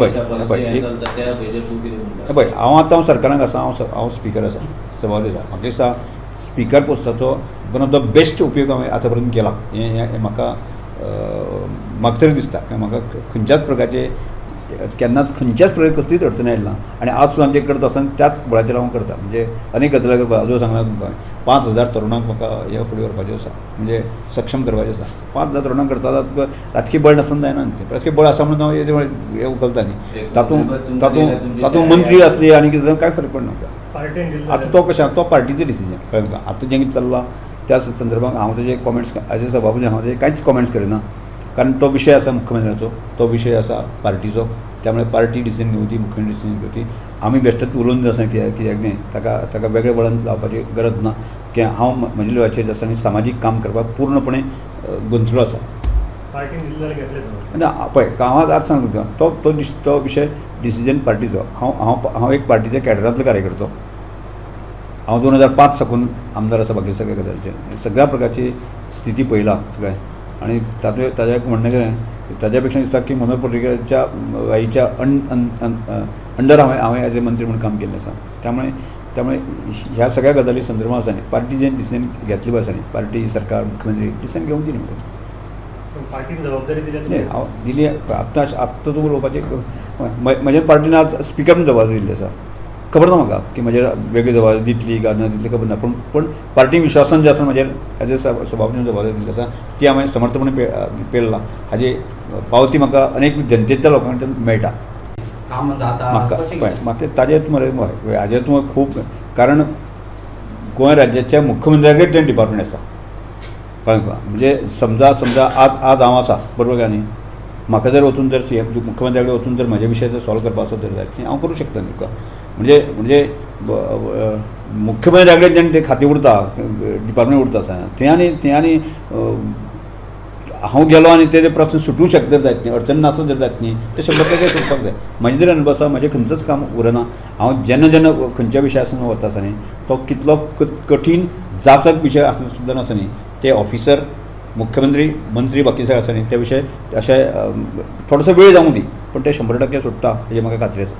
पळय हांव आतां सरकाराक आसा, हांव स्पिकर आसा, सभापती आसा. म्हाका दिसता स्पिकर पोस्टाचो वन ऑफ द बेस्ट उपयोग हांवें आतां पर्यंत केला. हें म्हाका तरी दिसता. म्हाका खंयच्याच प्रकारचे केन्नाच खंयच्याच प्रकारे कसलीच अडचण आयली ना. आनी आज सुद्दां जें करता आसतना त्याच बळाचेर हांव करता. म्हणजे अनेक गजाली करपा जो सांगला तुमकां 5,000 तरुणांक म्हाका हे फुडें व्हरपाचें आसा, म्हणजे सक्षम करपाचें आसा. 5,000 तरुणांक करता जाल्यार तुका राजकीय बळ नासतना जायना न्ही. राजकीय बळ आसा म्हणून हांव हे उखलता न्ही. तातूंत मंत्री असले आनी कितें कांय फरक पडना म्हाका. आतां तो कशें तो पार्टीचें डिसिजन कळ्ळें तुका. आतां जें कितें चल्लां त्या संदर्भांत हांव तेजे कॉमेंट्स एज ए सभापती हांव तेजे कांयच कॉमेंट्स करिना. कारण तो विशय आसा मुख्यमंत्र्याचो, तो विशय आसा पार्टीचो. त्यामुळे पार्टी डिसिजन घेवची, मुख्यमंत्री डिसिजन घेवची. आमी बेश्टेच उलोवन आसा कित्याक न्ही ताका वेगळे वळण लावपाची गरज ना. कित्याक हांव म्हज्या लेवलाचेर जे आसा न्ही सामाजीक काम करपाक पूर्णपणे गुंतलो आसा. पळय हांव आज सांगता तुका तो विशय डिसिजन पार्टीचो. हांव एक पार्टीच्या कॅडरांतलो कार्यकर्तो. हांव 2005 साकून आमदार आसा बाकी सगळ्या गजालीचेर. सगळ्या प्रकारची स्थिती पळयला सगळें. आनी ताजें म्हणणें कितें ताज्या पेक्षा दिसता की मनोहर पर्रीकराच्या हाच्या अंडर हांवें एज ए मंत्री म्हणून काम केल्लें आसा. त्यामुळे ह्या सगळ्या गजाली संदर्भांत आसा न्ही पार्टी जें डिसिजन घेतली पळय आसा न्ही पार्टी सरकार मुख्यमंत्री डिसिजन घेवंक दी न्ही. पार्टीन जबाबदारी दिली हांव दिली. आत्तां तूं उलोवपाचें म्हज्या पार्टीन आज स्पिकर म्हणून जबाबदारी दिल्ली आसा. खबर ना म्हाका की म्हजेर वेगळी जबाबदारी दितली काय ना दितली खबर ना. पूण पार्टी विश्वासान जे आसा म्हजेर एज ए सभापतीन जबाबदारी दिल्ली आसा ती हांवें समर्थपणे पेरला. हाजी पावती म्हाका अनेक जनतेच्या लोकां कडल्यान मेळटा. म्हाका ताजेर मरे हाजेर तूं खूब कारण गोंय राज्याच्या मुख्यमंत्र्याकय तें डिपार्टमेंट आसा कळ्ळें तुका. म्हणजे समजा आज हांव आसा बरोबर काय न्ही. म्हाका जर वचून जर CM मुख्यमंत्र्या कडेन वचून जर म्हजे विशय जर सॉल्व करपाचो जर जाय हांव करूं शकता न्ही तुका. म्हणजे मुख्यमंत्र्या कडेन जेन्ना तें खातें उरता डिपार्टमेंट उरता आसा थंय आनी हांव गेलो आनी ते प्रश्न सुटूंक शकता जायत न्ही अडचण नासत जर जायत न्ही ते 100% सुटपाक जाय. म्हजे जर अनुभव आसा म्हजें खंयचंच काम उरना. हांव जेन्ना खंयच्या विशयासून वता आसा न्ही तो कितलो कठीण जाचक विशय आसलो सुद्दां आसा न्ही ते ऑफिसर मुख्यमंत्री मंत्री बाकी सगळे आसा न्ही त्या विशय अशें थोडोसो वेळ जावंक दी पूण ते 100% सुट्टा हेजी म्हाका खात्री आसा.